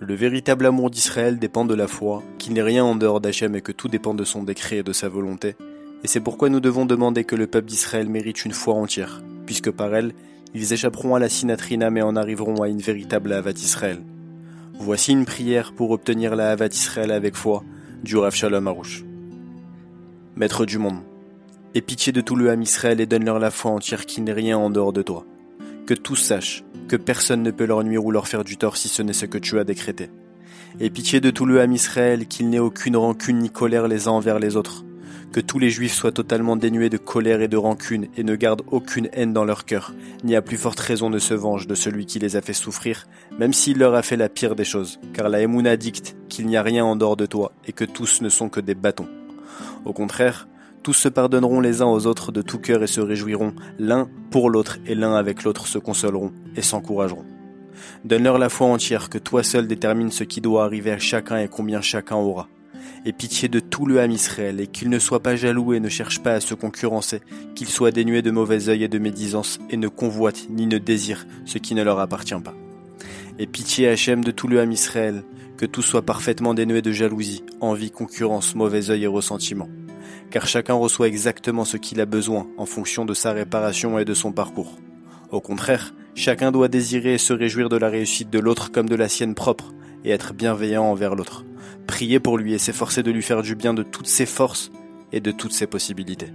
Le véritable amour d'Israël dépend de la foi, qu'il n'est rien en dehors d'Hachem et que tout dépend de son décret et de sa volonté. Et c'est pourquoi nous devons demander que le peuple d'Israël mérite une foi entière, puisque par elle, ils échapperont à la sinatrina mais en arriveront à une véritable Ahavat Israël. Voici une prière pour obtenir la Ahavat Israël avec foi, du Rav Shalom Aroush. Maître du monde, aie pitié de tout le Ham Israël et donne-leur la foi entière qu'il n'est rien en dehors de toi. Que tous sachent que personne ne peut leur nuire ou leur faire du tort si ce n'est ce que tu as décrété. Aie pitié de tout le Ham Israël, qu'il n'ait aucune rancune ni colère les uns envers les autres. Que tous les Juifs soient totalement dénués de colère et de rancune et ne gardent aucune haine dans leur cœur, ni à plus forte raison ne se vengent de celui qui les a fait souffrir, même s'il leur a fait la pire des choses, car la Emouna dicte qu'il n'y a rien en dehors de toi et que tous ne sont que des bâtons. Au contraire, tous se pardonneront les uns aux autres de tout cœur et se réjouiront, l'un pour l'autre et l'un avec l'autre se consoleront et s'encourageront. Donne-leur la foi entière que toi seul détermines ce qui doit arriver à chacun et combien chacun aura. Aie pitié de tout le Ham Israël et qu'il ne soit pas jaloux et ne cherche pas à se concurrencer, qu'il soit dénué de mauvais œil et de médisance et ne convoite ni ne désire ce qui ne leur appartient pas. Aie pitié Hachem de tout le Ham Israël, que tout soit parfaitement dénué de jalousie, envie, concurrence, mauvais œil et ressentiment. Car chacun reçoit exactement ce qu'il a besoin en fonction de sa réparation et de son parcours. Au contraire, chacun doit désirer et se réjouir de la réussite de l'autre comme de la sienne propre et être bienveillant envers l'autre. Prier pour lui et s'efforcer de lui faire du bien de toutes ses forces et de toutes ses possibilités.